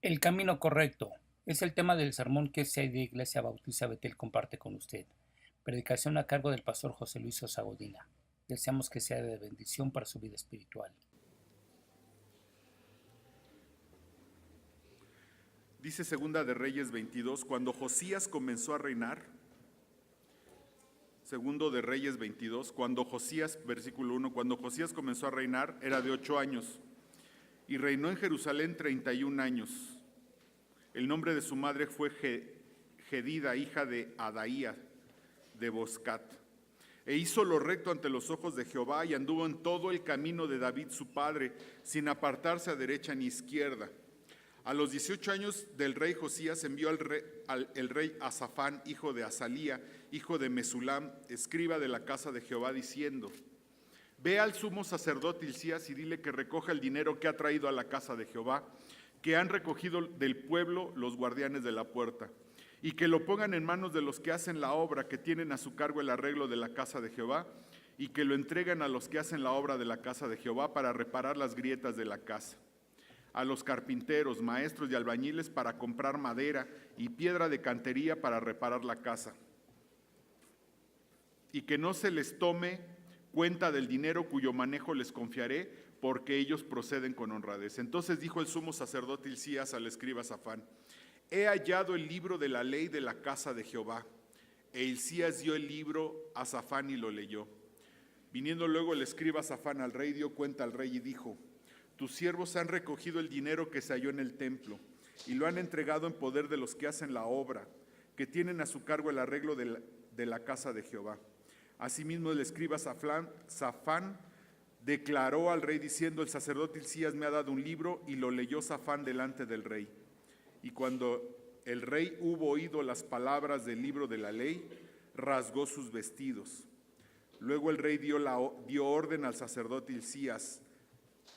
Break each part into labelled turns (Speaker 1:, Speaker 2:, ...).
Speaker 1: El camino correcto es el tema del sermón que esta Iglesia Bautista Betel comparte con usted. Predicación a cargo del pastor José Luis Sosa Godina. Deseamos que sea de bendición para su vida espiritual.
Speaker 2: Dice Segunda de Reyes 22, cuando Josías comenzó a reinar. Segundo de Reyes 22, cuando Josías, versículo 1, cuando Josías comenzó a reinar, era de 8 años, y reinó en Jerusalén 31 años. El nombre de su madre fue Gedida, hija de Adaía, de Boscat. E hizo lo recto ante los ojos de Jehová, y anduvo en todo el camino de David su padre, sin apartarse a derecha ni izquierda. A los 18 años del rey Josías envió el rey Asafán, hijo de Asalía, hijo de Mesulam, escriba de la casa de Jehová, diciendo: Ve al sumo sacerdote Hilcías y dile que recoja el dinero que ha traído a la casa de Jehová, que han recogido del pueblo los guardianes de la puerta, y que lo pongan en manos de los que hacen la obra, que tienen a su cargo el arreglo de la casa de Jehová, y que lo entreguen a los que hacen la obra de la casa de Jehová para reparar las grietas de la casa, a los carpinteros, maestros y albañiles para comprar madera y piedra de cantería para reparar la casa, y que no se les tome cuenta del dinero cuyo manejo les confiaré, porque ellos proceden con honradez. Entonces dijo el sumo sacerdote Hilcías al escriba Safán: He hallado el libro de la ley de la casa de Jehová. E Hilcías dio el libro a Safán y lo leyó. Viniendo luego el escriba Safán al rey, dio cuenta al rey y dijo: Tus siervos han recogido el dinero que se halló en el templo y lo han entregado en poder de los que hacen la obra, que tienen a su cargo el arreglo de la casa de Jehová. Asimismo el escriba Safán declaró al rey diciendo: El sacerdote Hilcías me ha dado un libro, y lo leyó Safán delante del rey. Y cuando el rey hubo oído las palabras del libro de la ley, rasgó sus vestidos. Luego el rey dio orden al sacerdote Hilcías,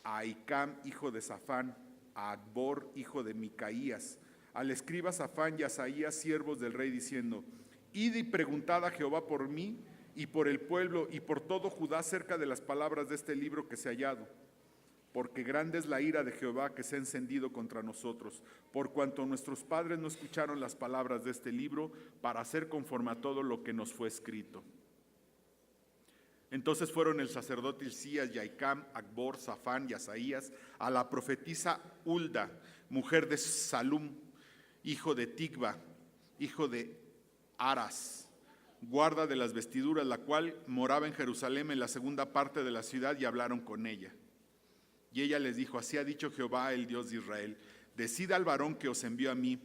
Speaker 2: a Ahicam, hijo de Safán, a Acbor, hijo de Micaías, al escriba Safán y a Asaías, siervos del rey, diciendo: Id y preguntad a Jehová por mí y por el pueblo y por todo Judá acerca de las palabras de este libro que se ha hallado, porque grande es la ira de Jehová que se ha encendido contra nosotros, por cuanto nuestros padres no escucharon las palabras de este libro para hacer conforme a todo lo que nos fue escrito. Entonces fueron el sacerdote Hilcías y Ahicam, Acbor, Safán y Asaías a la profetisa Hulda, mujer de Salum, hijo de Tigba, hijo de Aras, guarda de las vestiduras, la cual moraba en Jerusalén en la segunda parte de la ciudad, y hablaron con ella. Y ella les dijo: Así ha dicho Jehová, el Dios de Israel: Decid al varón que os envió a mí.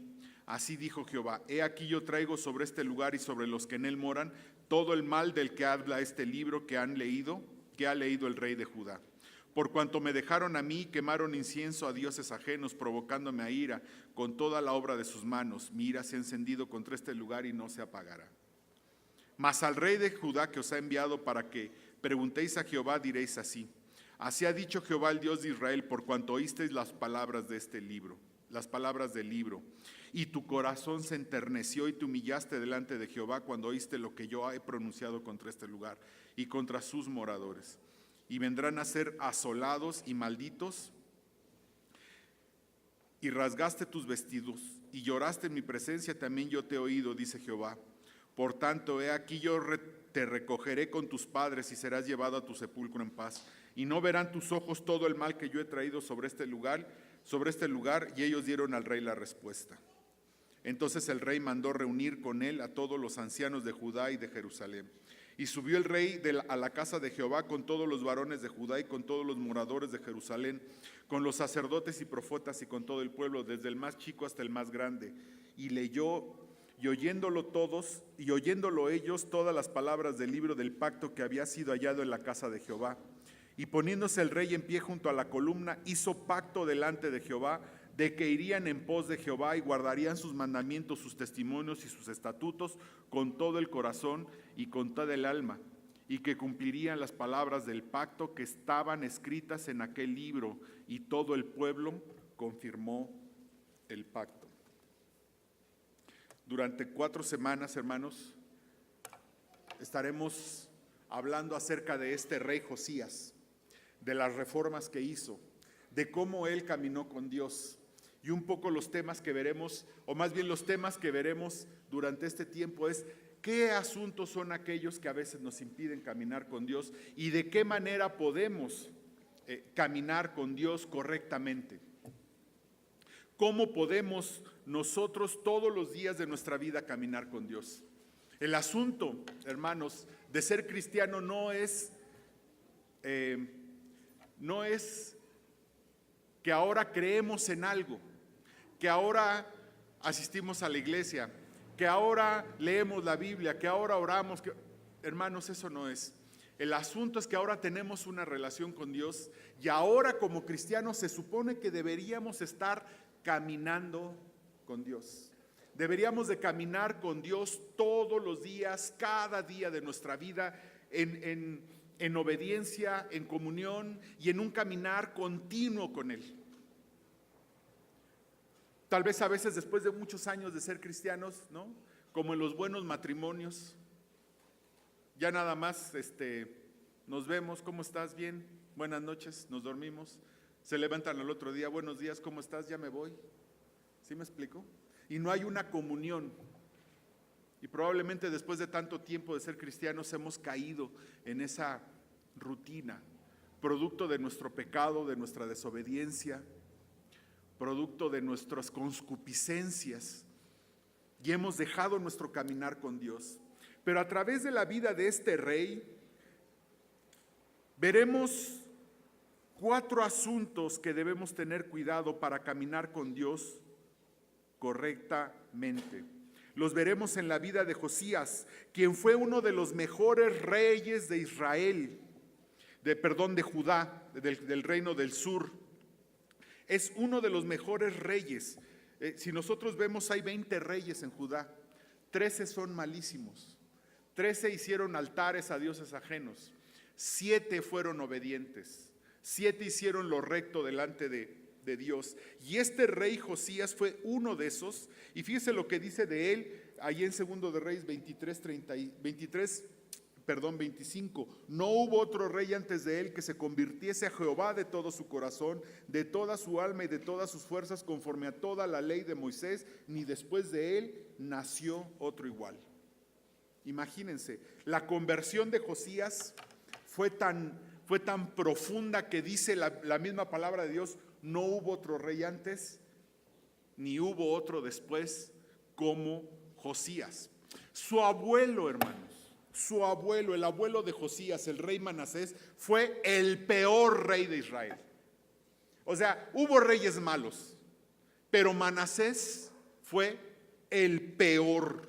Speaker 2: Así dijo Jehová: He aquí yo traigo sobre este lugar y sobre los que en él moran todo el mal del que habla este libro que ha leído el rey de Judá. Por cuanto me dejaron a mí y quemaron incienso a dioses ajenos, provocándome a ira con toda la obra de sus manos, mi ira se ha encendido contra este lugar y no se apagará. Mas al rey de Judá que os ha enviado para que preguntéis a Jehová, diréis así: Así ha dicho Jehová, el Dios de Israel, por cuanto oísteis las palabras de este libro, las palabras del libro, y tu corazón se enterneció y te humillaste delante de Jehová cuando oíste lo que yo he pronunciado contra este lugar y contra sus moradores, y vendrán a ser asolados y malditos, y rasgaste tus vestidos y lloraste en mi presencia, también yo te he oído, dice Jehová. Por tanto, he aquí yo te recogeré con tus padres y serás llevado a tu sepulcro en paz, y no verán tus ojos todo el mal que yo he traído sobre este lugar. Y ellos dieron al rey la respuesta. Entonces el rey mandó reunir con él a todos los ancianos de Judá y de Jerusalén. Y subió el rey a la casa de Jehová con todos los varones de Judá y con todos los moradores de Jerusalén, con los sacerdotes y profetas y con todo el pueblo, desde el más chico hasta el más grande. Y leyó, y oyéndolo ellos, todas las palabras del libro del pacto que había sido hallado en la casa de Jehová. Y poniéndose el rey en pie junto a la columna, hizo pacto delante de Jehová, de que irían en pos de Jehová y guardarían sus mandamientos, sus testimonios y sus estatutos con todo el corazón y con toda el alma, y que cumplirían las palabras del pacto que estaban escritas en aquel libro, y todo el pueblo confirmó el pacto. Durante 4 semanas, hermanos, estaremos hablando acerca de este rey Josías, de las reformas que hizo, de cómo él caminó con Dios Y un poco los temas que veremos, o más bien los temas que veremos durante este tiempo es qué asuntos son aquellos que a veces nos impiden caminar con Dios y de qué manera podemos caminar con Dios correctamente. ¿Cómo podemos nosotros todos los días de nuestra vida caminar con Dios? El asunto, hermanos, de ser cristiano no es que ahora creemos en algo, que ahora asistimos a la iglesia, que ahora leemos la Biblia, que ahora oramos. Hermanos, eso no es. El asunto es que ahora tenemos una relación con Dios y ahora como cristianos se supone que deberíamos estar caminando con Dios. Deberíamos de caminar con Dios todos los días, cada día de nuestra vida, en obediencia, en comunión y en un caminar continuo con Él. Tal vez a veces después de muchos años de ser cristianos, ¿no? Como en los buenos matrimonios, ya nada más nos vemos, ¿cómo estás? Bien, buenas noches, nos dormimos, se levantan al otro día, buenos días, ¿cómo estás? Ya me voy. ¿Sí me explico? Y no hay una comunión. Y probablemente después de tanto tiempo de ser cristianos hemos caído en esa rutina, producto de nuestro pecado, de nuestra desobediencia, producto de nuestras concupiscencias, y hemos dejado nuestro caminar con Dios. Pero a través de la vida de este rey, veremos 4 asuntos que debemos tener cuidado para caminar con Dios correctamente. Los veremos en la vida de Josías, quien fue uno de los mejores reyes de Israel, de Judá, del reino del sur. Es uno de los mejores reyes. Si nosotros vemos, hay 20 reyes en Judá, 13 son malísimos, 13 hicieron altares a dioses ajenos, 7 fueron obedientes, 7 hicieron lo recto delante de Dios. Y este rey Josías fue uno de esos, y fíjese lo que dice de él, ahí en 2 de Reyes 25, no hubo otro rey antes de él que se convirtiese a Jehová de todo su corazón, de toda su alma y de todas sus fuerzas, conforme a toda la ley de Moisés, ni después de él nació otro igual. Imagínense, la conversión de Josías fue tan profunda que dice la misma palabra de Dios, no hubo otro rey antes, ni hubo otro después como Josías. Su abuelo, hermanos, el abuelo de Josías, el rey Manasés, fue el peor rey de Israel. O sea, hubo reyes malos, pero Manasés fue el peor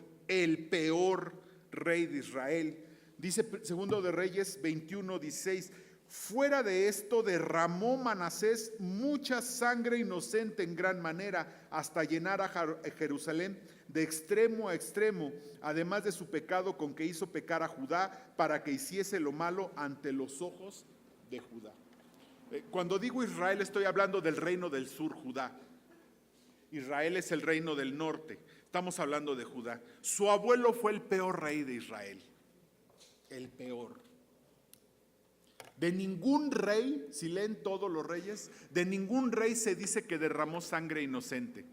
Speaker 2: rey de Israel. Dice 2 de Reyes 21:16, fuera de esto derramó Manasés mucha sangre inocente en gran manera, hasta llenar a Jerusalén de extremo a extremo, además de su pecado con que hizo pecar a Judá, para que hiciese lo malo ante los ojos de Judá. Cuando digo Israel, estoy hablando del reino del sur, Judá. Israel es el reino del norte, estamos hablando de Judá. Su abuelo fue el peor rey de Israel, el peor. De ningún rey, si leen todos los reyes, de ningún rey se dice que derramó sangre inocente.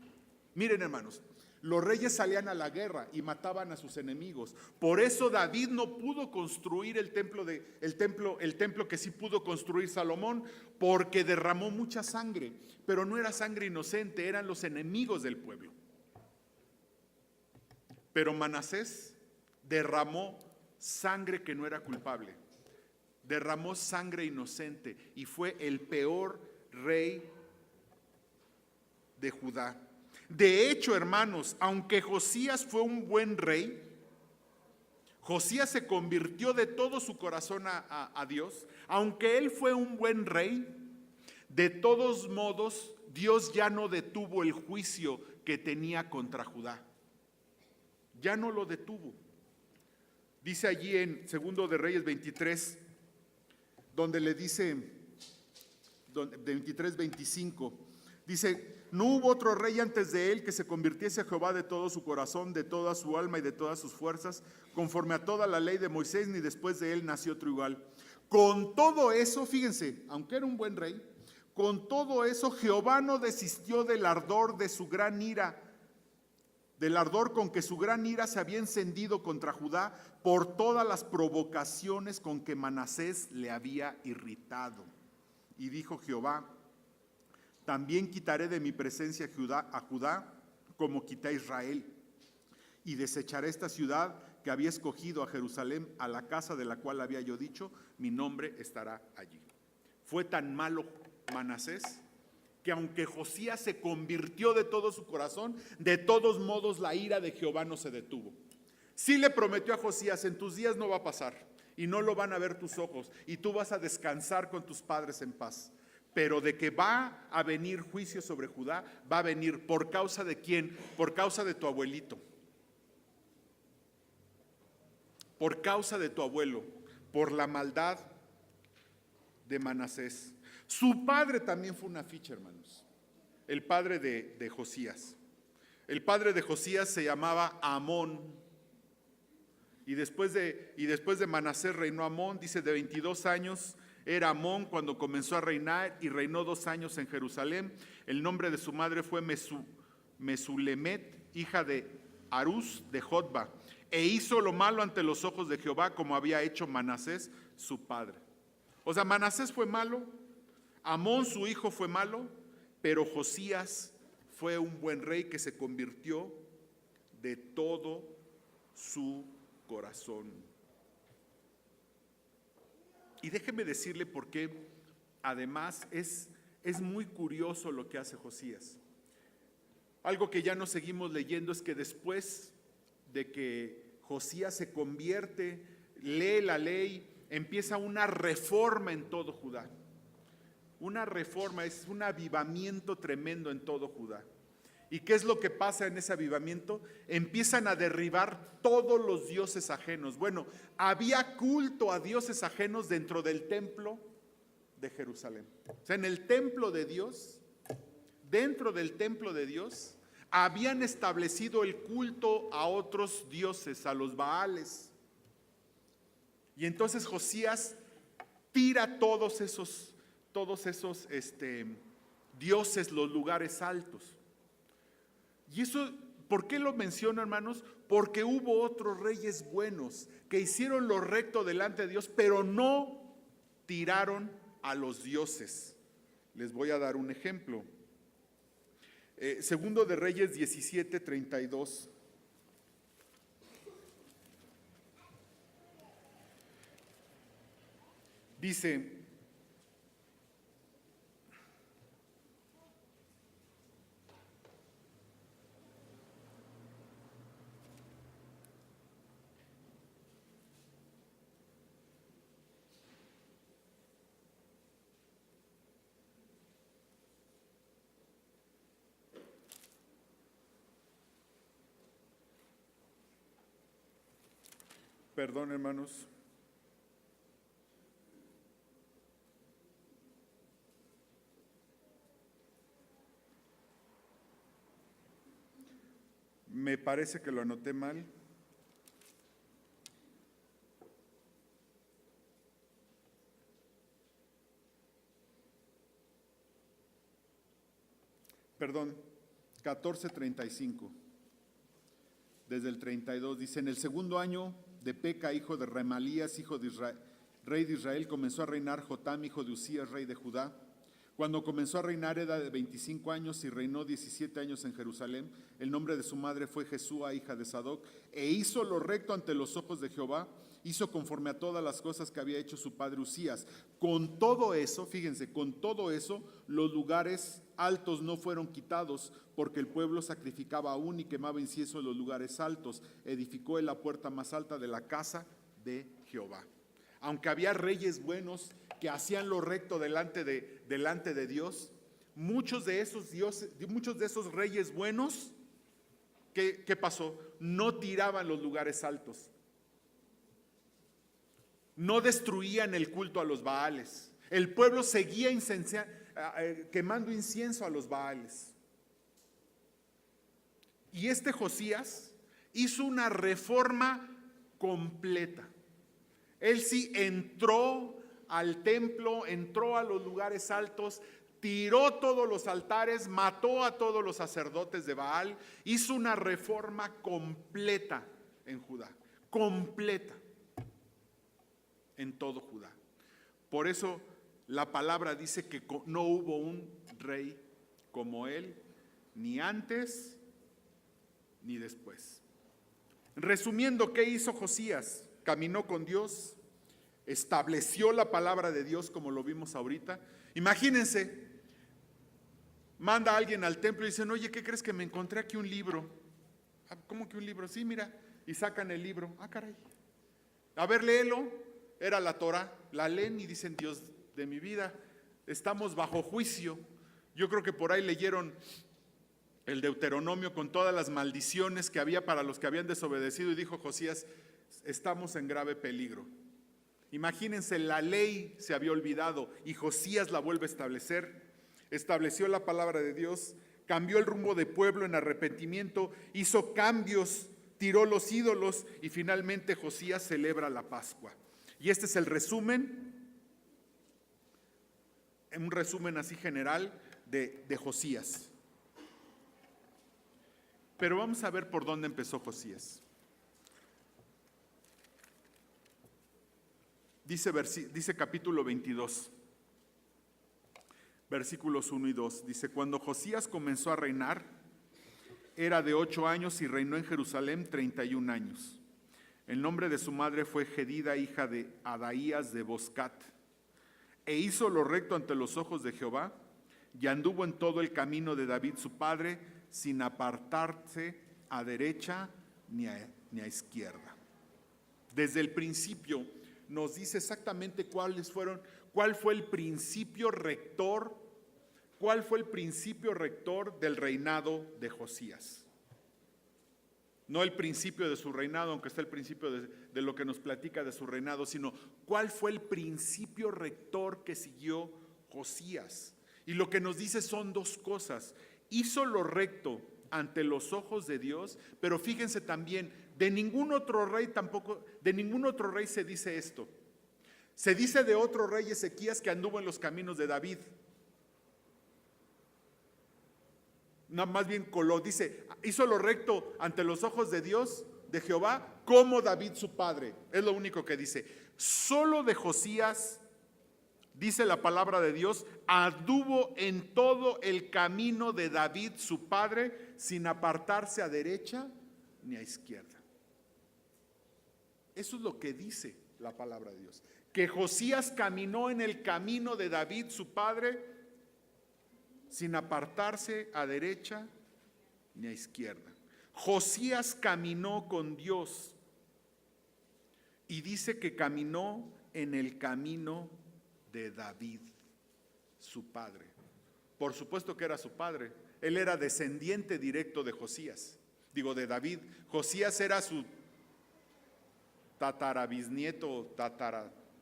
Speaker 2: Miren, hermanos, los reyes salían a la guerra y mataban a sus enemigos. Por eso David no pudo construir el templo que sí pudo construir Salomón, porque derramó mucha sangre, pero no era sangre inocente, eran los enemigos del pueblo. Pero Manasés derramó sangre que no era culpable, derramó sangre inocente y fue el peor rey de Judá. De hecho, hermanos, aunque Josías fue un buen rey, Josías se convirtió de todo su corazón a Dios. Aunque él fue un buen rey, de todos modos, Dios ya no detuvo el juicio que tenía contra Judá. Ya no lo detuvo. Dice allí en 2 de Reyes 23, donde le dice, 23:25, dice, no hubo otro rey antes de él que se convirtiese a Jehová de todo su corazón, de toda su alma y de todas sus fuerzas, conforme a toda la ley de Moisés, ni después de él nació otro igual. Con todo eso, fíjense, aunque era un buen rey, con todo eso Jehová no desistió del ardor de su gran ira, del ardor con que su gran ira se había encendido contra Judá por todas las provocaciones con que Manasés le había irritado. Y dijo Jehová: también quitaré de mi presencia a Judá como quité a Israel, y desecharé esta ciudad que había escogido, a Jerusalén, a la casa de la cual había yo dicho, mi nombre estará allí. Fue tan malo Manasés que aunque Josías se convirtió de todo su corazón, de todos modos la ira de Jehová no se detuvo. Sí le prometió a Josías: en tus días no va a pasar y no lo van a ver tus ojos y tú vas a descansar con tus padres en paz. Pero de que va a venir juicio sobre Judá, va a venir. ¿Por causa de quién? Por causa de tu abuelito. Por causa de tu abuelo, por la maldad de Manasés. Su padre también fue una ficha, hermanos. El padre de Josías. El padre de Josías se llamaba Amón. Y después de Manasés reinó Amón. Dice, de 22 años era Amón cuando comenzó a reinar, y reinó 2 años en Jerusalén. El nombre de su madre fue Mesulemet, hija de Harús de Jotba. E hizo lo malo ante los ojos de Jehová, como había hecho Manasés su padre. O sea, Manasés fue malo, Amón su hijo fue malo, pero Josías fue un buen rey que se convirtió de todo su corazón. Y déjeme decirle por qué, además, es muy curioso lo que hace Josías. Algo que ya no seguimos leyendo es que después de que Josías se convierte, lee la ley, empieza una reforma en todo Judá. Una reforma, es un avivamiento tremendo en todo Judá. ¿Y qué es lo que pasa en ese avivamiento? Empiezan a derribar todos los dioses ajenos. Bueno, había culto a dioses ajenos dentro del templo de Jerusalén. O sea, en el templo de Dios, dentro del templo de Dios, habían establecido el culto a otros dioses, a los Baales. Y entonces Josías tira todos esos dioses, los lugares altos. Y eso, ¿por qué lo menciono, hermanos? Porque hubo otros reyes buenos que hicieron lo recto delante de Dios, pero no tiraron a los dioses. Les voy a dar un ejemplo. Segundo de Reyes 17:32. Dice: perdón, hermanos. Me parece que lo anoté mal. Perdón, 14:35. Desde el 32 dice: en el segundo año de Peca, hijo de Remalías, hijo de Israel, rey de Israel, comenzó a reinar Jotam, hijo de Usías, rey de Judá. Cuando comenzó a reinar era de 25 años y reinó 17 años en Jerusalén. El nombre de su madre fue Jesúa, hija de Sadoc, e hizo lo recto ante los ojos de Jehová, hizo conforme a todas las cosas que había hecho su padre Usías. Con todo eso, fíjense, con todo eso, los lugares altos no fueron quitados, porque el pueblo sacrificaba aún y quemaba incienso en los lugares altos. Edificó en la puerta más alta de la casa de Jehová. Aunque había reyes buenos que hacían lo recto delante de Dios, muchos de esos reyes buenos, ¿qué pasó? No tiraban los lugares altos, no destruían el culto a los Baales. El pueblo seguía quemando incienso a los Baales. Y este Josías hizo una reforma completa. Él sí entró al templo, entró a los lugares altos, tiró todos los altares, mató a todos los sacerdotes de Baal, hizo una reforma completa en Judá, completa en todo Judá. Por eso la palabra dice que no hubo un rey como él, ni antes ni después. Resumiendo, ¿qué hizo Josías? Caminó con Dios, estableció la palabra de Dios como lo vimos ahorita. Imagínense, manda a alguien al templo y dicen, oye, ¿qué crees que me encontré aquí un libro? ¿Cómo que un libro? Sí, mira, y sacan el libro. Ah, caray. A ver, léelo. Era la Torah. La leen y dicen, Dios de mi vida, estamos bajo juicio. Yo creo que por ahí leyeron el Deuteronomio con todas las maldiciones que había para los que habían desobedecido y dijo Josías, estamos en grave peligro. Imagínense, la ley se había olvidado y Josías la vuelve a establecer. Estableció la palabra de Dios, cambió el rumbo de pueblo en arrepentimiento, hizo cambios, tiró los ídolos y finalmente Josías celebra la Pascua. Y este es el resumen, un resumen así general de Josías. Pero vamos a ver por dónde empezó Josías. Dice capítulo 22, versículos 1 y 2. Dice, cuando Josías comenzó a reinar, era de 8 años y reinó en Jerusalén 31 años. El nombre de su madre fue Jedida, hija de Adaías de Boscat. E hizo lo recto ante los ojos de Jehová, y anduvo en todo el camino de David su padre, sin apartarse a derecha ni a izquierda. Desde el principio nos dice exactamente cuál fue el principio rector, del reinado de Josías. No el principio de su reinado, aunque está el principio de lo que nos platica de su reinado, sino cuál fue el principio rector que siguió Josías. Y lo que nos dice son dos cosas. Hizo lo recto ante los ojos de Dios, pero fíjense también, de ningún otro rey se dice esto. Se dice de otro rey, Ezequías, que anduvo en los caminos de David. No, más bien lo dice, hizo lo recto ante los ojos de Dios, de Jehová, como David su padre. Es lo único que dice. Solo de Josías, dice la palabra de Dios, anduvo en todo el camino de David su padre, sin apartarse a derecha ni a izquierda. Eso es lo que dice la palabra de Dios. Que Josías caminó en el camino de David su padre, sin apartarse a derecha ni a izquierda. Josías caminó con Dios y dice que caminó en el camino de David, su padre. Por supuesto que era su padre. Él era descendiente directo de de David. Josías era su tatarabisnieto,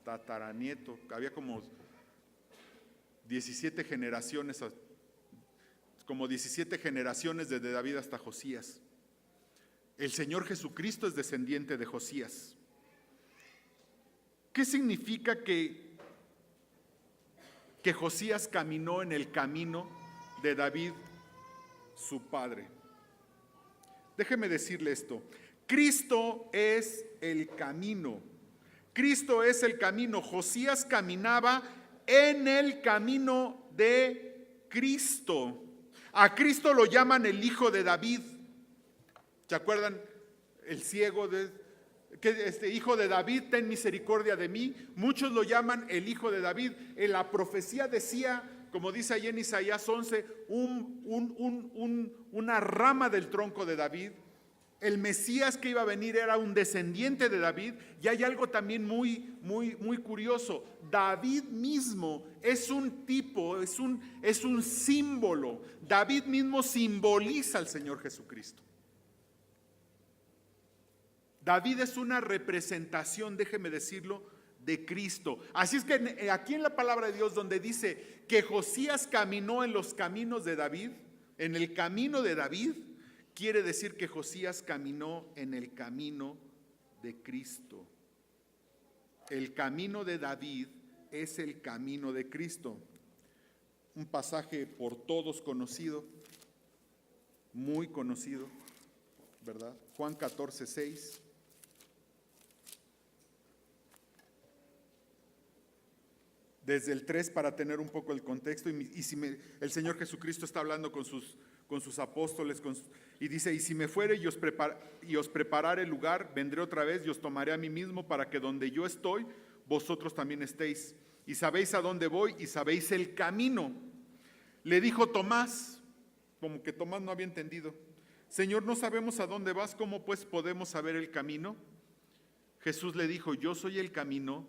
Speaker 2: tataranieto. Había como 17 generaciones, desde David hasta Josías. El Señor Jesucristo es descendiente de Josías. ¿Qué significa que Josías caminó en el camino de David, su padre? Déjeme decirle esto. Cristo es el camino. Cristo es el camino. Josías caminaba en el camino de Cristo. A Cristo lo llaman el hijo de David. ¿Se acuerdan? El ciego hijo de David, ten misericordia de mí. Muchos lo llaman el hijo de David. En la profecía decía, como dice ahí en Isaías 11, una rama del tronco de David. El Mesías que iba a venir era un descendiente de David. Y hay algo también muy curioso. David mismo es un tipo, es un símbolo. David mismo simboliza al Señor Jesucristo. David es una representación, déjeme decirlo, de Cristo. Así es que aquí en la palabra de Dios, donde dice que Josías caminó en los caminos de David, en el camino de David, quiere decir que Josías caminó en el camino de Cristo. El camino de David es el camino de Cristo. un pasaje por todos conocido, muy conocido, ¿verdad? Juan 14:6. Desde el 3 para tener un poco el contexto, el Señor Jesucristo está hablando con sus apóstoles y dice, y si me fuere y os preparare el lugar, vendré otra vez y os tomaré a mí mismo para que donde yo estoy, vosotros también estéis. Y sabéis a dónde voy y sabéis el camino. Le dijo Tomás, como que Tomás no había entendido, Señor, no sabemos a dónde vas, ¿cómo pues podemos saber el camino? Jesús le dijo, yo soy el camino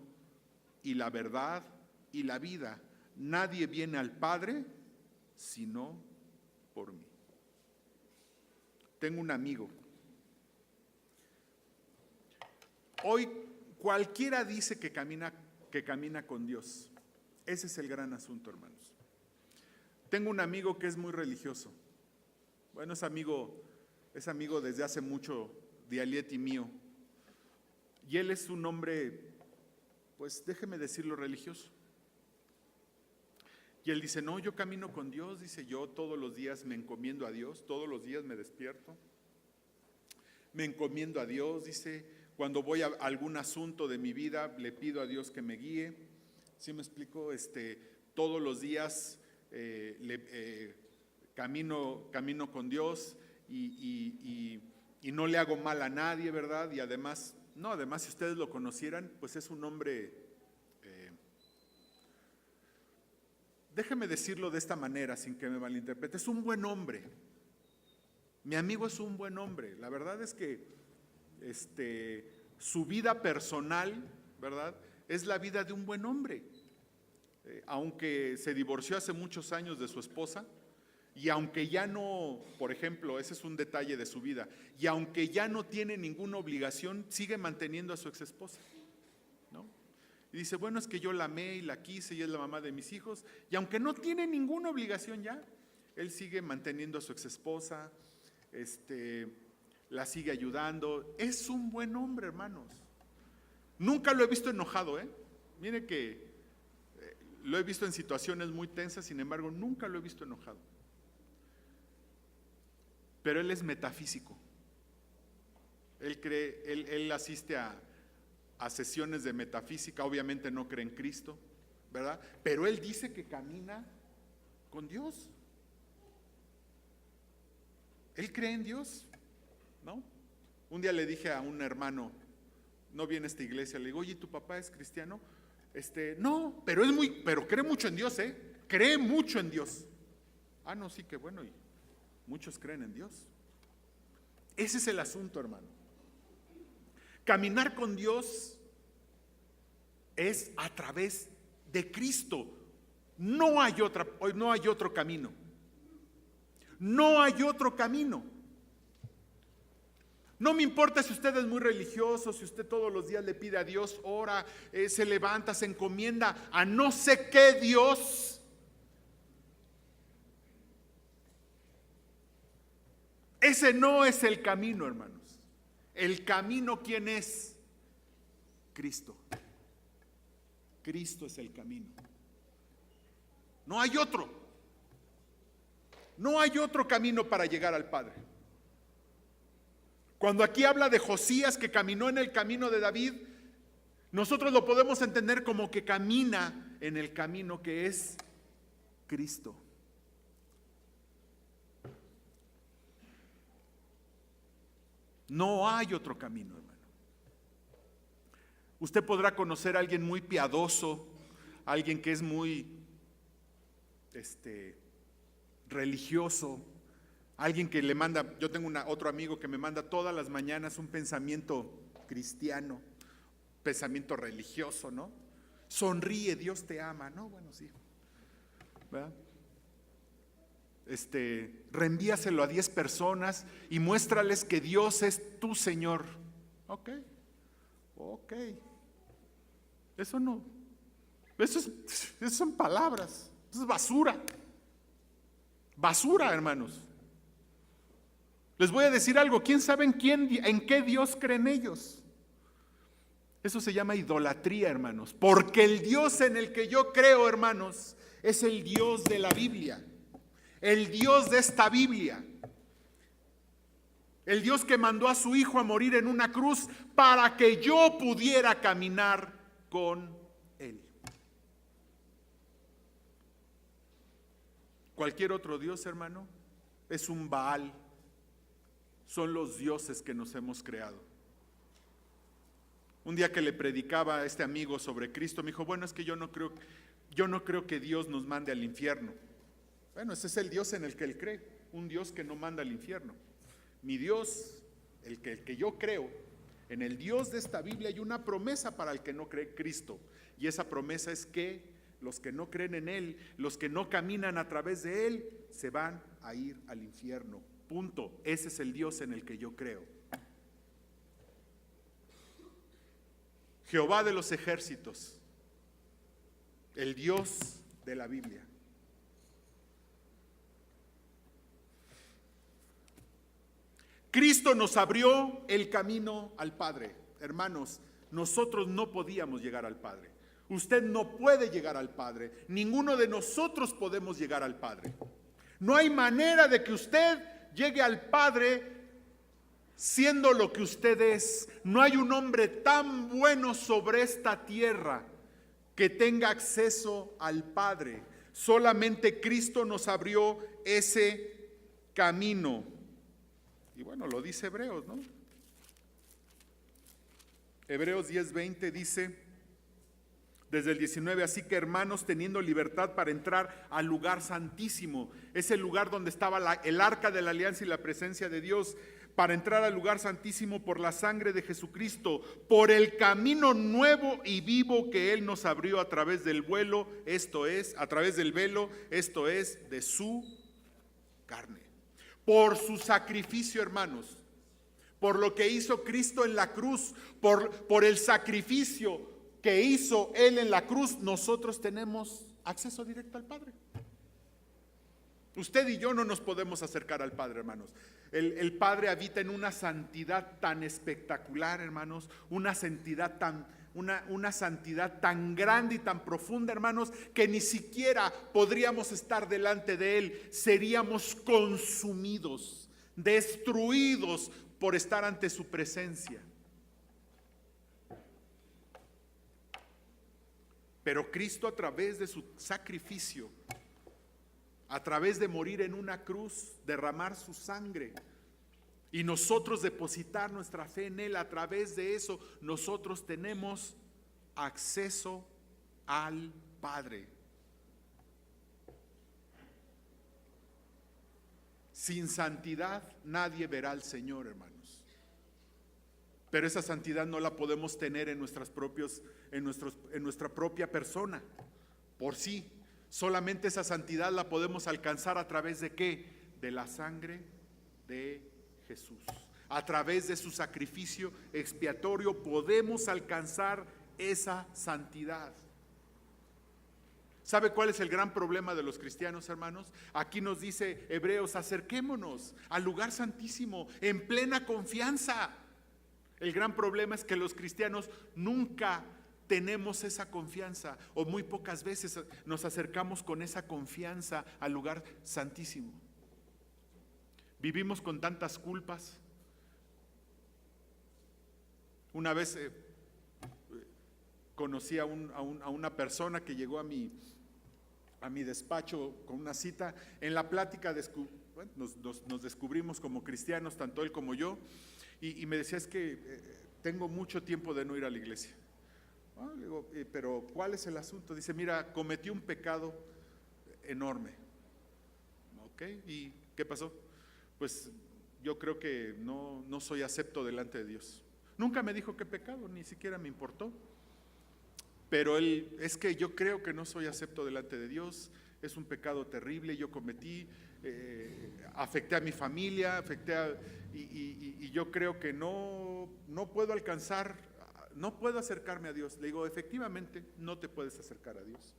Speaker 2: y la verdad y la vida. Nadie viene al Padre sino por mí. Tengo un amigo. Hoy cualquiera dice que camina con Dios. Ese es el gran asunto, hermanos. Tengo un amigo que es muy religioso. Bueno, es amigo desde hace mucho de Aliet y mío. Y él es un hombre, pues déjeme decirlo, religioso. Y él dice, no, yo camino con Dios, dice, yo todos los días me encomiendo a Dios, todos los días me despierto, me encomiendo a Dios, dice, cuando voy a algún asunto de mi vida, le pido a Dios que me guíe. ¿Sí me explico? Todos los días camino con Dios y no le hago mal a nadie, ¿verdad? Y además, si ustedes lo conocieran, pues es un hombre... Déjeme decirlo de esta manera, sin que me malinterprete, es un buen hombre. Mi amigo es un buen hombre. La verdad es que su vida personal, ¿verdad?, es la vida de un buen hombre. Aunque se divorció hace muchos años de su esposa, y aunque ya no, por ejemplo, ese es un detalle de su vida, y aunque ya no tiene ninguna obligación, sigue manteniendo a su exesposa, ¿no? Y dice, bueno, es que yo la amé y la quise y es la mamá de mis hijos. Y aunque no tiene ninguna obligación ya, él sigue manteniendo a su exesposa, la sigue ayudando. Es un buen hombre, hermanos. Nunca lo he visto enojado, Mire que lo he visto en situaciones muy tensas, sin embargo, nunca lo he visto enojado. Pero él es metafísico. Él asiste a sesiones de metafísica, obviamente no cree en Cristo, ¿verdad? Pero él dice que camina con Dios. Él cree en Dios, ¿no? Un día le dije a un hermano, no viene a esta iglesia, le digo, oye, ¿tu papá es cristiano? No, pero cree mucho en Dios, cree mucho en Dios. Ah, no, sí, que bueno, y muchos creen en Dios. Ese es el asunto, hermano. Caminar con Dios es a través de Cristo. No hay otro camino. No hay otro camino. No me importa si usted es muy religioso, si usted todos los días le pide a Dios, ora, se levanta, se encomienda a no sé qué Dios. Ese no es el camino, hermanos. El camino, ¿quién es? Cristo. Cristo es el camino. No hay otro. No hay otro camino para llegar al Padre. Cuando aquí habla de Josías que caminó en el camino de David, nosotros lo podemos entender como que camina en el camino que es Cristo. No hay otro camino, hermano. Usted podrá conocer a alguien muy piadoso, alguien que es muy religioso, alguien que le manda, yo tengo otro amigo que me manda todas las mañanas un pensamiento cristiano, pensamiento religioso, ¿no? Sonríe, Dios te ama, ¿no? Bueno, sí, ¿verdad? Reenvíaselo a 10 personas y muéstrales que Dios es tu Señor. Ok. Eso no, eso son palabras, eso es basura, hermanos. Les voy a decir algo, ¿quién sabe en qué Dios creen ellos? Eso se llama idolatría, hermanos, porque el Dios en el que yo creo, hermanos, es el Dios de la Biblia, el Dios de esta Biblia. El Dios que mandó a su Hijo a morir en una cruz para que yo pudiera caminar con Él. Cualquier otro Dios, hermano, es un Baal. Son los dioses que nos hemos creado. Un día que le predicaba a este amigo sobre Cristo, me dijo, bueno, es que yo no creo que Dios nos mande al infierno. Bueno, ese es el Dios en el que él cree, un Dios que no manda al infierno. Mi Dios, el que yo creo, en el Dios de esta Biblia hay una promesa para el que no cree Cristo. Y esa promesa es que los que no creen en Él, los que no caminan a través de Él, se van a ir al infierno. Punto. Ese es el Dios en el que yo creo. Jehová de los ejércitos, el Dios de la Biblia. Cristo nos abrió el camino al Padre. Hermanos, nosotros no podíamos llegar al Padre. Usted no puede llegar al Padre. Ninguno de nosotros podemos llegar al Padre. No hay manera de que usted llegue al Padre siendo lo que usted es. No hay un hombre tan bueno sobre esta tierra que tenga acceso al Padre. Solamente Cristo nos abrió ese camino. Y bueno, lo dice Hebreos, ¿no? Hebreos 10:20 dice, desde el 19, así que hermanos, teniendo libertad para entrar al lugar santísimo, ese lugar donde estaba el arca de la alianza y la presencia de Dios, para entrar al lugar santísimo por la sangre de Jesucristo, por el camino nuevo y vivo que Él nos abrió a través del velo, esto es, de su carne. Por su sacrificio, hermanos, por lo que hizo Cristo en la cruz, por el sacrificio que hizo Él en la cruz, nosotros tenemos acceso directo al Padre. Usted y yo no nos podemos acercar al Padre, hermanos. El Padre habita en una santidad tan espectacular, hermanos, una santidad tan grande y tan profunda, hermanos, que ni siquiera podríamos estar delante de Él. Seríamos consumidos, destruidos por estar ante su presencia. Pero Cristo, a través de su sacrificio, a través de morir en una cruz, derramar su sangre y nosotros depositar nuestra fe en Él, a través de eso nosotros tenemos acceso al Padre. Sin santidad nadie verá al Señor, hermanos. Pero esa santidad no la podemos tener en nuestra propia persona, por sí. Solamente esa santidad la podemos alcanzar a través de ¿qué? De la sangre de Jesús. A través de su sacrificio expiatorio podemos alcanzar esa santidad. ¿Sabe cuál es el gran problema de los cristianos, hermanos? Aquí nos dice Hebreos, acerquémonos al lugar santísimo en plena confianza. El gran problema es que los cristianos nunca tenemos esa confianza, o muy pocas veces nos acercamos con esa confianza al lugar santísimo. Vivimos con tantas culpas. Una vez conocí a una persona que llegó a mi despacho con una cita. En la plática nos descubrimos como cristianos, tanto él como yo, y me decía, es que tengo mucho tiempo de no ir a la iglesia. Le digo, pero ¿cuál es el asunto? Dice, mira, cometí un pecado enorme. ¿Ok? ¿Y qué pasó? Pues yo creo que no soy acepto delante de Dios. Nunca me dijo qué pecado, ni siquiera me importó. Pero es que yo creo que no soy acepto delante de Dios, es un pecado terrible, yo cometí, afecté a mi familia, y yo creo que no puedo alcanzar. No puedo acercarme a Dios. Le digo, efectivamente, no te puedes acercar a Dios.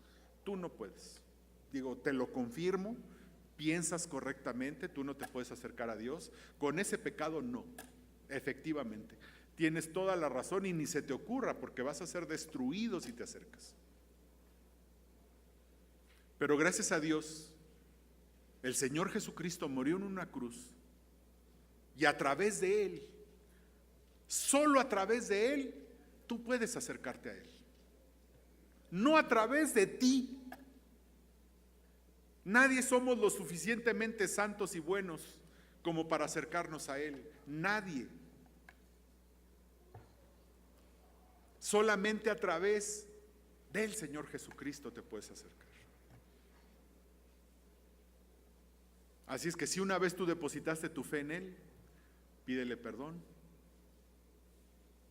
Speaker 2: Tú no puedes. Digo, te lo confirmo, piensas correctamente, tú no te puedes acercar a Dios. Con ese pecado, no. Efectivamente. Tienes toda la razón y ni se te ocurra, porque vas a ser destruido si te acercas. Pero gracias a Dios, el Señor Jesucristo murió en una cruz y a través de Él, solo a través de Él, tú puedes acercarte a Él. No a través de ti. Nadie somos lo suficientemente santos y buenos como para acercarnos a Él. Nadie. Solamente a través del Señor Jesucristo te puedes acercar. Así es que si una vez tú depositaste tu fe en Él, pídele perdón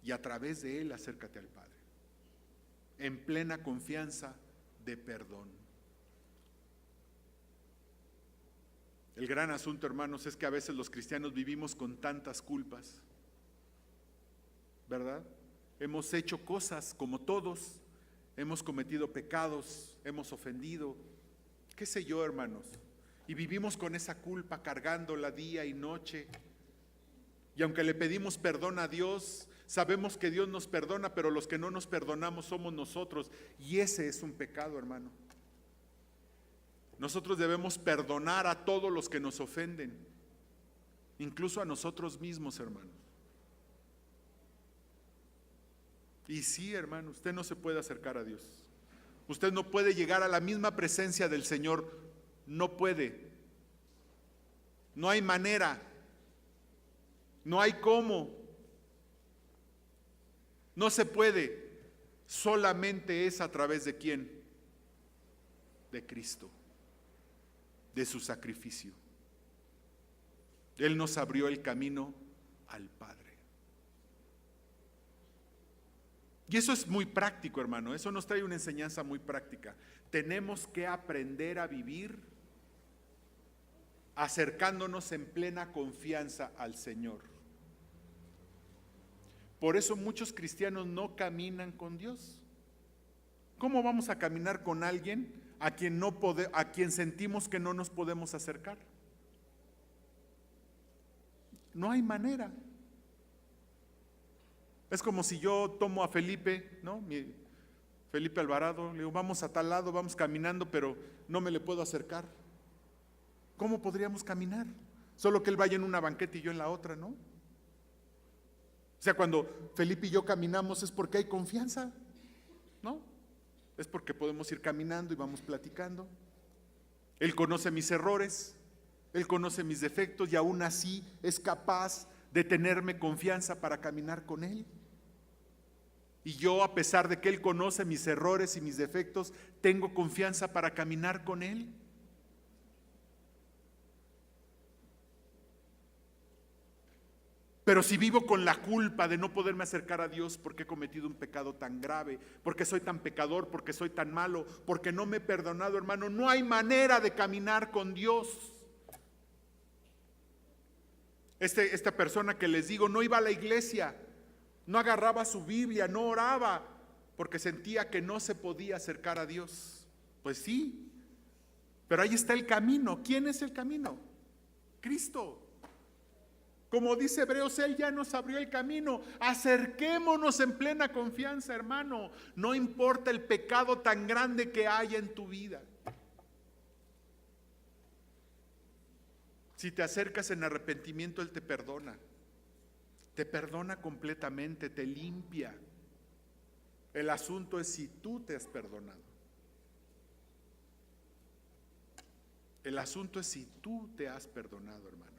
Speaker 2: y a través de Él acércate al Padre, en plena confianza de perdón. El gran asunto, hermanos, es que a veces los cristianos vivimos con tantas culpas, ¿verdad? Hemos hecho cosas como todos, hemos cometido pecados, hemos ofendido, qué sé yo, hermanos, y vivimos con esa culpa cargándola día y noche. Y aunque le pedimos perdón a Dios, sabemos que Dios nos perdona, pero los que no nos perdonamos somos nosotros, y ese es un pecado, hermano. Nosotros debemos perdonar a todos los que nos ofenden, incluso a nosotros mismos, hermanos. Y sí, hermano, usted no se puede acercar a Dios. Usted no puede llegar a la misma presencia del Señor. No puede. No hay manera. No hay cómo. No se puede. Solamente es a través de ¿quién? De Cristo. De su sacrificio. Él nos abrió el camino al Padre. Y eso es muy práctico, hermano. Eso nos trae una enseñanza muy práctica. Tenemos que aprender a vivir acercándonos en plena confianza al Señor. Por eso muchos cristianos no caminan con Dios. ¿Cómo vamos a caminar con alguien a quien sentimos que no nos podemos acercar? No hay manera. Es como si yo tomo a Felipe, ¿no? Felipe Alvarado, le digo, vamos a tal lado, vamos caminando, pero no me le puedo acercar. ¿Cómo podríamos caminar? Solo que él vaya en una banqueta y yo en la otra, ¿no? O sea, cuando Felipe y yo caminamos es porque hay confianza, ¿no? Es porque podemos ir caminando y vamos platicando. Él conoce mis errores, él conoce mis defectos y aún así es capaz de tenerme confianza para caminar con él. Y yo, a pesar de que él conoce mis errores y mis defectos, tengo confianza para caminar con él. Pero si vivo con la culpa de no poderme acercar a Dios porque he cometido un pecado tan grave, porque soy tan pecador, porque soy tan malo, porque no me he perdonado, hermano, no hay manera de caminar con Dios. Esta persona que les digo no iba a la iglesia, no agarraba su Biblia, no oraba, porque sentía que no se podía acercar a Dios. Pues sí, pero ahí está el camino. ¿Quién es el camino? Cristo. Como dice Hebreos, Él ya nos abrió el camino. Acerquémonos en plena confianza, hermano. No importa el pecado tan grande que haya en tu vida. Si te acercas en arrepentimiento, Él te perdona. Te perdona completamente, te limpia. El asunto es si tú te has perdonado. El asunto es si tú te has perdonado, hermano.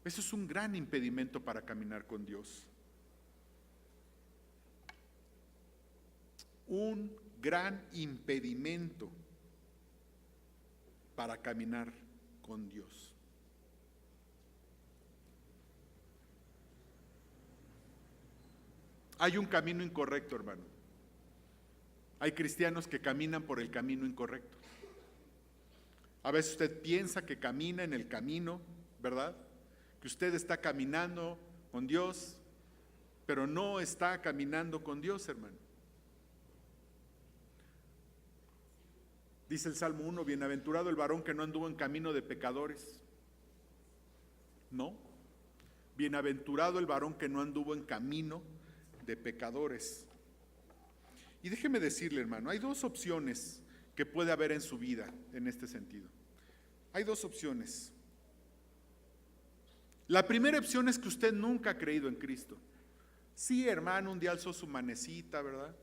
Speaker 2: Eso es un gran impedimento para caminar con Dios. Un gran impedimento para caminar con Dios. Hay un camino incorrecto, hermano. Hay cristianos que caminan por el camino incorrecto. A veces usted piensa que camina en el camino, ¿verdad? Que usted está caminando con Dios, pero no está caminando con Dios, hermano. Dice el Salmo 1, bienaventurado el varón que no anduvo en camino de pecadores. No, bienaventurado el varón que no anduvo en camino de pecadores. Y déjeme decirle, hermano, hay dos opciones que puede haber en su vida en este sentido. Hay dos opciones. La primera opción es que usted nunca ha creído en Cristo. Sí, hermano, un día alzó su manecita, ¿verdad?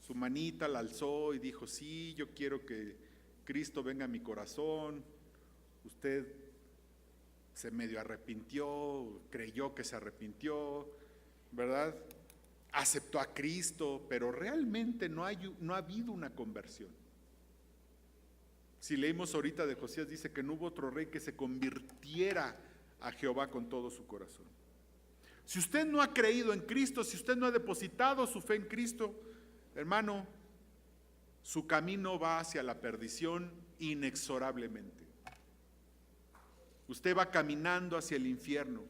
Speaker 2: Su manita la alzó y dijo, sí, yo quiero que Cristo venga a mi corazón. Usted se medio arrepintió, creyó que se arrepintió, ¿verdad? Aceptó a Cristo, pero realmente no ha habido una conversión. Si leímos ahorita de Josías, dice que no hubo otro rey que se convirtiera a Jehová con todo su corazón. Si usted no ha creído en Cristo, si usted no ha depositado su fe en Cristo, hermano, su camino va hacia la perdición inexorablemente. Usted va caminando hacia el infierno.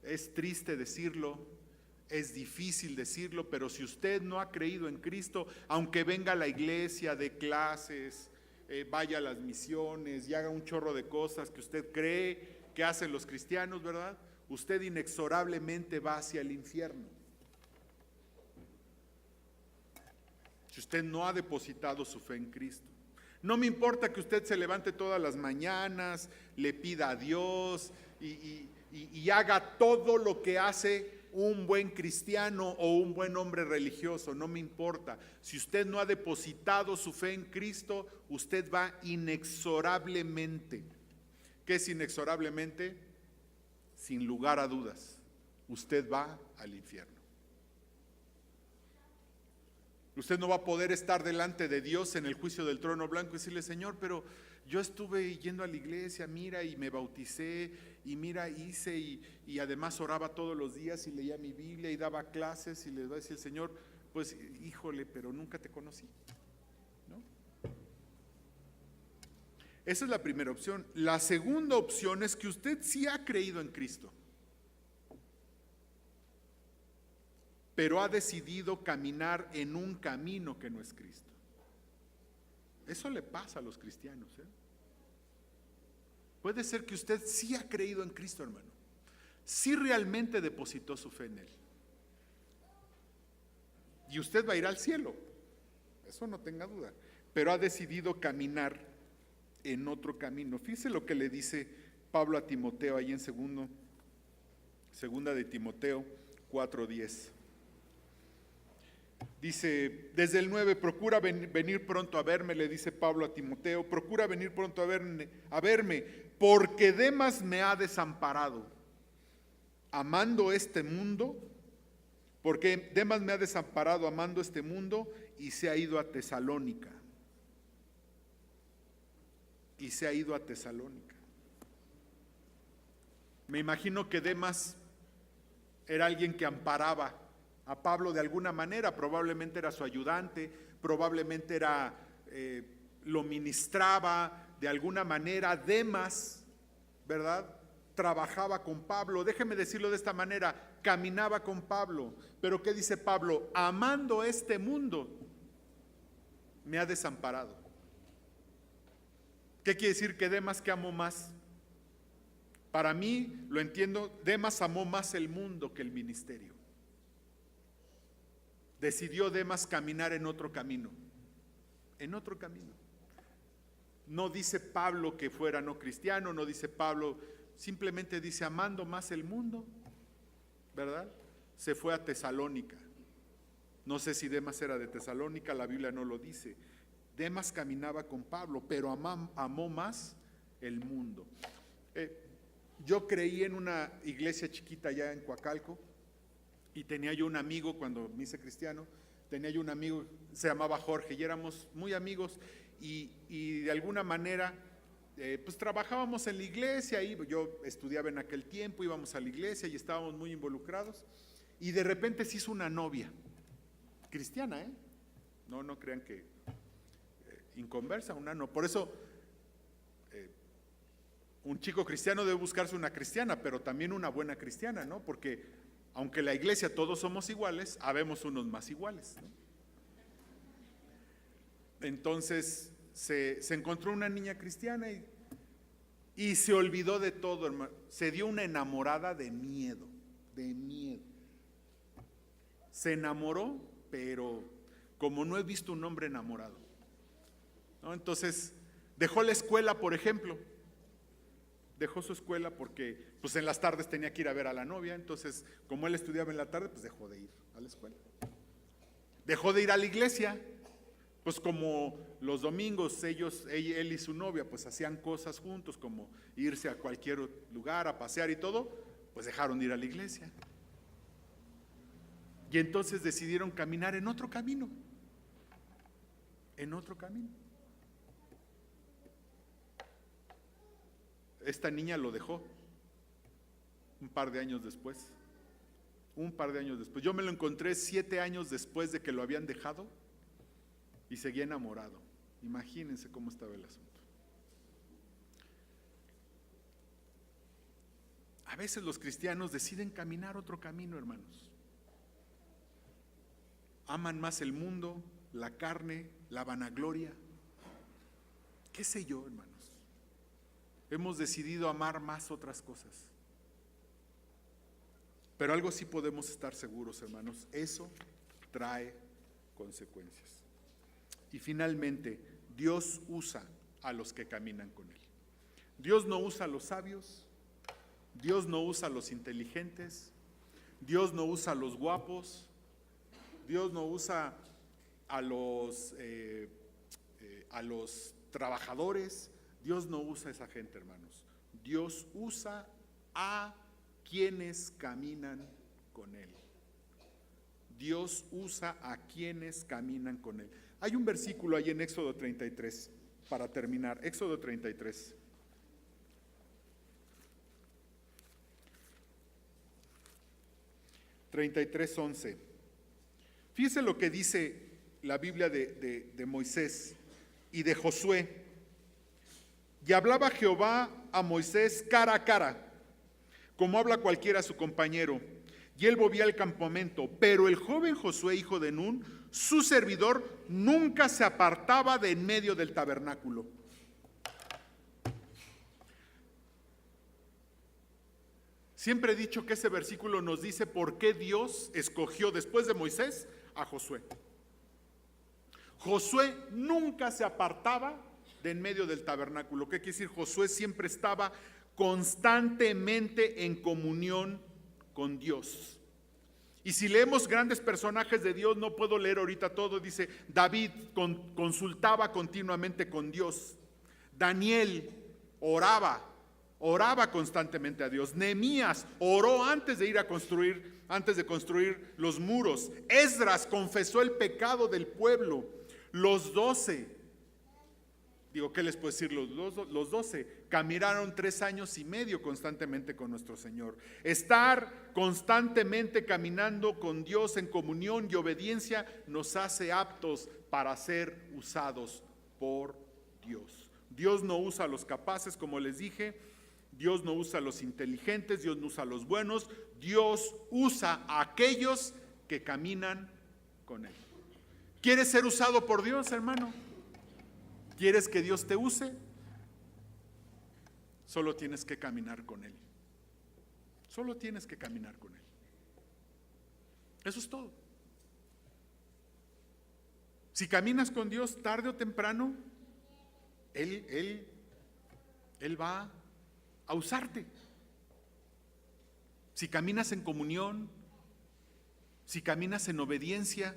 Speaker 2: Es triste decirlo, es difícil decirlo, pero si usted no ha creído en Cristo, aunque venga a la iglesia, dé clases, vaya a las misiones y haga un chorro de cosas que usted cree que hacen los cristianos, ¿verdad? Usted inexorablemente va hacia el infierno. Si usted no ha depositado su fe en Cristo. No me importa que usted se levante todas las mañanas, le pida a Dios y haga todo lo que hace un buen cristiano o un buen hombre religioso, no me importa. Si usted no ha depositado su fe en Cristo, usted va inexorablemente. ¿Qué es inexorablemente? Sin lugar a dudas, usted va al infierno. Usted no va a poder estar delante de Dios en el juicio del trono blanco y decirle, Señor, pero yo estuve yendo a la iglesia, mira, y me bauticé, y mira, hice, y además oraba todos los días y leía mi Biblia y daba clases, y le va a decir el Señor, pues híjole, pero nunca te conocí, ¿no? Esa es la primera opción. La segunda opción es que usted sí ha creído en Cristo, pero ha decidido caminar en un camino que no es Cristo. Eso le pasa a los cristianos, ¿eh? Puede ser que usted sí ha creído en Cristo, hermano. Sí realmente depositó su fe en Él. Y usted va a ir al cielo, eso no tenga duda. Pero ha decidido caminar en otro camino. Fíjese lo que le dice Pablo a Timoteo ahí en segunda de Timoteo 4:10. Dice, desde el 9, procura venir pronto a verme, le dice Pablo a Timoteo, procura venir pronto a verme, porque Demas me ha desamparado, amando este mundo, porque Demas me ha desamparado amando este mundo y se ha ido a Tesalónica. Y se ha ido a Tesalónica. Me imagino que Demas era alguien que amparaba a Pablo de alguna manera, probablemente era su ayudante, probablemente lo ministraba de alguna manera. Demas, ¿verdad? Trabajaba con Pablo, déjeme decirlo de esta manera, caminaba con Pablo. Pero ¿qué dice Pablo? Amando este mundo, me ha desamparado. ¿Qué quiere decir que Demas que amó más? Para mí, lo entiendo, Demas amó más el mundo que el ministerio. Decidió Demas caminar en otro camino, en otro camino. No dice Pablo que fuera no cristiano, no dice Pablo, simplemente dice amando más el mundo, ¿verdad? Se fue a Tesalónica. No sé si Demas era de Tesalónica, la Biblia no lo dice. Demas caminaba con Pablo, pero amó más el mundo. Yo creí en una iglesia chiquita allá en Coacalco, y tenía yo un amigo, cuando me hice cristiano, tenía yo un amigo, se llamaba Jorge, y éramos muy amigos, y de alguna manera, pues trabajábamos en la iglesia, y yo estudiaba en aquel tiempo, íbamos a la iglesia y estábamos muy involucrados, y de repente se hizo una novia, cristiana, no crean que inconversa, una no, por eso un chico cristiano debe buscarse una cristiana, pero también una buena cristiana, ¿no? Porque aunque la iglesia todos somos iguales, habemos unos más iguales, ¿no? Entonces se encontró una niña cristiana y se olvidó de todo, hermano. Se dio una enamorada de miedo, de miedo. Se enamoró, pero como no he visto un hombre enamorado. ¿No? Entonces, dejó la escuela, por ejemplo. Dejó su escuela porque pues en las tardes tenía que ir a ver a la novia. Entonces, como él estudiaba en la tarde, pues dejó de ir a la escuela. Dejó de ir a la iglesia. Pues como los domingos él y su novia pues hacían cosas juntos, como irse a cualquier lugar a pasear y todo, pues dejaron de ir a la iglesia. Y entonces decidieron caminar en otro camino. En otro camino. Esta niña lo dejó un par de años después. Un par de años después. Yo me lo encontré 7 años después de que lo habían dejado y seguía enamorado. Imagínense cómo estaba el asunto. A veces los cristianos deciden caminar otro camino, hermanos. Aman más el mundo, la carne, la vanagloria. ¿Qué sé yo, hermanos? Hemos decidido amar más otras cosas. Pero algo sí podemos estar seguros, hermanos, eso trae consecuencias. Y finalmente, Dios usa a los que caminan con Él. Dios no usa a los sabios, Dios no usa a los inteligentes, Dios no usa a los guapos, Dios no usa a los trabajadores. Dios no usa a esa gente, hermanos. Dios usa a quienes caminan con Él. Dios usa a quienes caminan con Él. Hay un versículo ahí en Éxodo 33, para terminar. Éxodo 33. (33:11). Fíjese lo que dice la Biblia de Moisés y de Josué. Y hablaba Jehová a Moisés cara a cara, como habla cualquiera a su compañero, y él volvía al campamento. Pero el joven Josué, hijo de Nun, su servidor, nunca se apartaba de en medio del tabernáculo. Siempre he dicho que ese versículo nos dice por qué Dios escogió después de Moisés a Josué. Josué nunca se apartaba de en medio del tabernáculo. ¿Qué quiere decir? Josué siempre estaba constantemente en comunión con Dios. Y si leemos grandes personajes de Dios, no puedo leer ahorita todo, dice David consultaba continuamente con Dios. Daniel oraba constantemente a Dios. Nehemías oró antes de construir los muros. Esdras confesó el pecado del pueblo. Los 12, ¿qué les puedo decir? Los 12 caminaron 3 años y medio constantemente con nuestro Señor. Estar constantemente caminando con Dios en comunión y obediencia nos hace aptos para ser usados por Dios. Dios no usa a los capaces, como les dije. Dios no usa a los inteligentes. Dios no usa a los buenos. Dios usa a aquellos que caminan con Él. ¿Quieres ser usado por Dios, hermano? ¿Quieres que Dios te use? Solo tienes que caminar con Él. Solo tienes que caminar con Él. Eso es todo. Si caminas con Dios, tarde o temprano, Él va a usarte. Si caminas en comunión, si caminas en obediencia,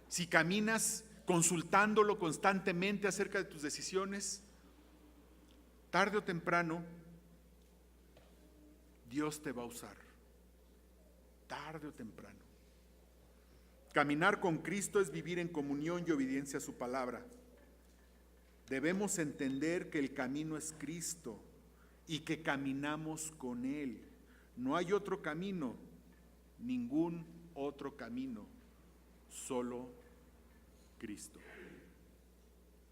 Speaker 2: si caminas consultándolo constantemente acerca de tus decisiones, tarde o temprano Dios te va a usar. Tarde o temprano. Caminar con Cristo es vivir en comunión y obediencia a su palabra. Debemos entender que el camino es Cristo y que caminamos con Él. No hay otro camino, ningún otro camino, solo Cristo.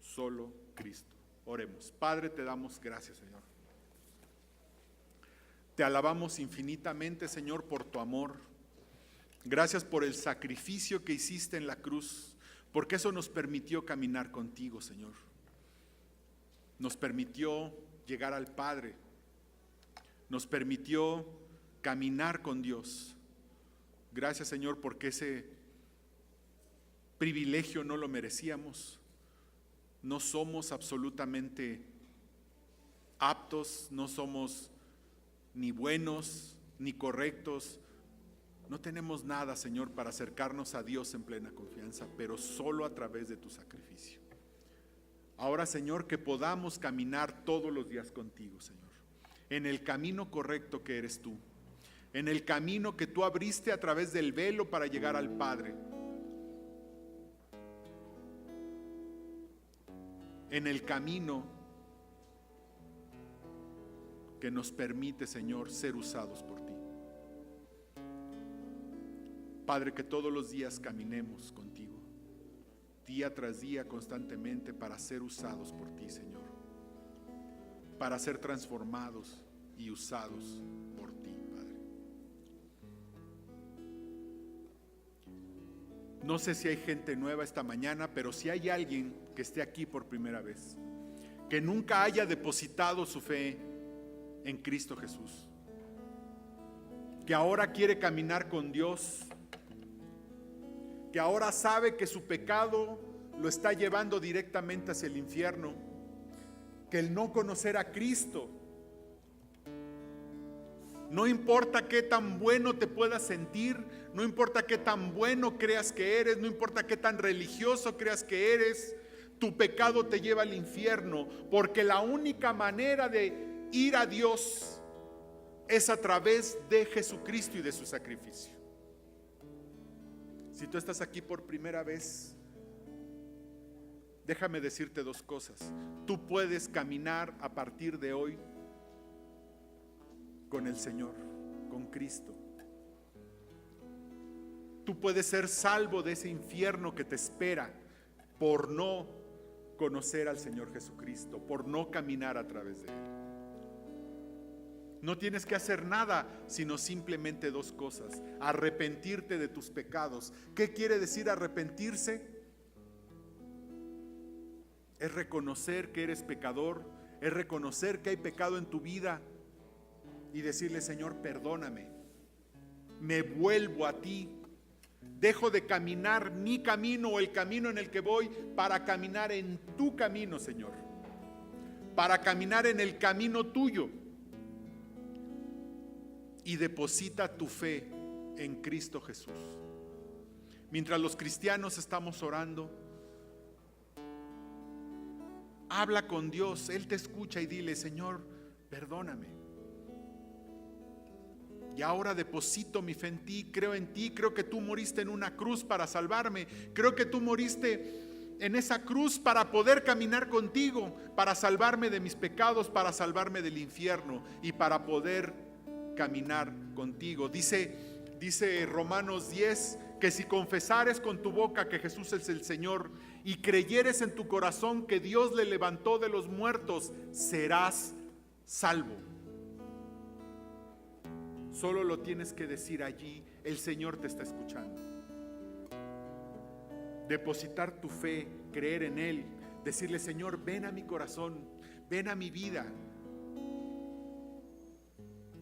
Speaker 2: Solo Cristo. Oremos. Padre, te damos gracias, Señor. Te alabamos infinitamente, Señor, por tu amor. Gracias por el sacrificio que hiciste en la cruz, porque eso nos permitió caminar contigo, Señor. Nos permitió llegar al Padre. Nos permitió caminar con Dios. Gracias, Señor, porque privilegio no lo merecíamos. No somos absolutamente aptos, no somos ni buenos ni correctos. No tenemos nada, Señor, para acercarnos a Dios en plena confianza, pero solo a través de tu sacrificio. Ahora, Señor, que podamos caminar todos los días contigo, Señor, en el camino correcto que eres tú, en el camino que tú abriste a través del velo para llegar al Padre, en el camino que nos permite, Señor, ser usados por ti. Padre, que todos los días caminemos contigo, día tras día, constantemente, para ser usados por ti, Señor, para ser transformados y usados por ti, Padre. No sé si hay gente nueva esta mañana, pero si hay alguien que esté aquí por primera vez, que nunca haya depositado su fe en Cristo Jesús, que ahora quiere caminar con Dios, que ahora sabe que su pecado lo está llevando directamente hacia el infierno, que el no conocer a Cristo, no importa qué tan bueno te puedas sentir, no importa qué tan bueno creas que eres, no importa qué tan religioso creas que eres, tu pecado te lleva al infierno, porque la única manera de ir a Dios es a través de Jesucristo y de su sacrificio. Si tú estás aquí por primera vez, déjame decirte dos cosas. Tú puedes caminar a partir de hoy con el Señor, con Cristo. Tú puedes ser salvo de ese infierno que te espera por no conocer al Señor Jesucristo, por no caminar a través de Él. No tienes que hacer nada, sino simplemente dos cosas: arrepentirte de tus pecados. ¿Qué quiere decir arrepentirse? Es reconocer que eres pecador, es reconocer que hay pecado en tu vida y decirle: Señor, perdóname, me vuelvo a ti, dejo de caminar mi camino o el camino en el que voy para caminar en tu camino, Señor, para caminar en el camino tuyo. Y deposita tu fe en Cristo Jesús. Mientras los cristianos estamos orando, habla con Dios, Él te escucha y dile: Señor, perdóname. Y ahora deposito mi fe en ti, creo que tú moriste en una cruz para salvarme, creo que tú moriste en esa cruz para poder caminar contigo, para salvarme de mis pecados, para salvarme del infierno y para poder caminar contigo. Dice Romanos 10 que si confesares con tu boca que Jesús es el Señor y creyeres en tu corazón que Dios le levantó de los muertos, serás salvo. Solo lo tienes que decir allí, el Señor te está escuchando. Depositar tu fe, creer en Él, decirle: Señor, ven a mi corazón, ven a mi vida.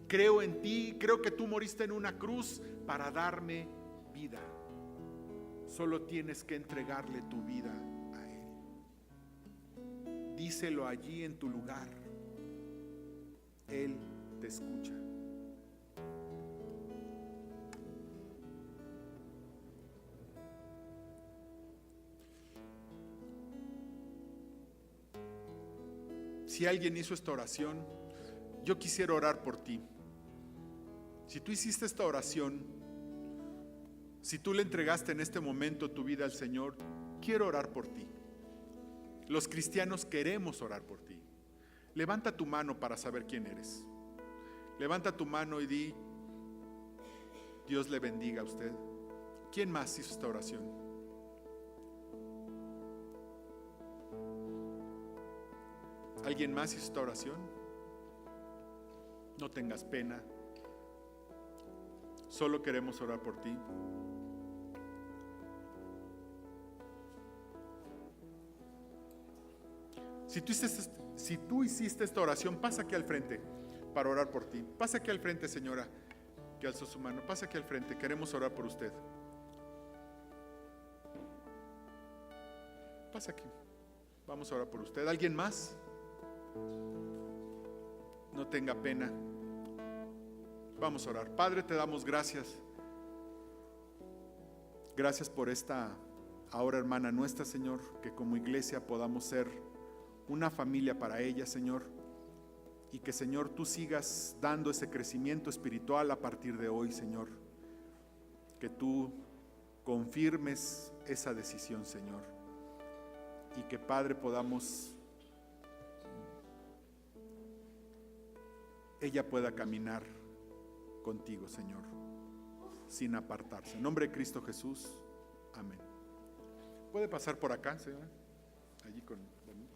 Speaker 2: Creo en ti, creo que tú moriste en una cruz para darme vida. Solo tienes que entregarle tu vida a Él. Díselo allí en tu lugar. Él te escucha. Si alguien hizo esta oración, yo quisiera orar por ti. Si tú hiciste esta oración, si tú le entregaste en este momento tu vida al Señor, quiero orar por ti. Los cristianos queremos orar por ti. Levanta tu mano para saber quién eres. Levanta tu mano y di: Dios le bendiga a usted. ¿Quién más hizo esta oración? ¿Alguien más hizo esta oración? No tengas pena. Solo queremos orar por ti. Si tú hiciste esta oración, pasa aquí al frente para orar por ti. Pasa aquí al frente, señora, que alzó su mano. Pasa aquí al frente, queremos orar por usted. Pasa aquí. Vamos a orar por usted. ¿Alguien más? No tenga pena. Vamos a orar. Padre, te damos gracias. Gracias por esta ahora hermana nuestra, Señor, que como iglesia podamos ser una familia para ella, Señor, y que, Señor, tú sigas dando ese crecimiento espiritual a partir de hoy, Señor, que tú confirmes esa decisión, Señor, y que, Padre, ella pueda caminar contigo, Señor, sin apartarse. En nombre de Cristo Jesús, amén. ¿Puede pasar por acá, señora? Allí con Daniel.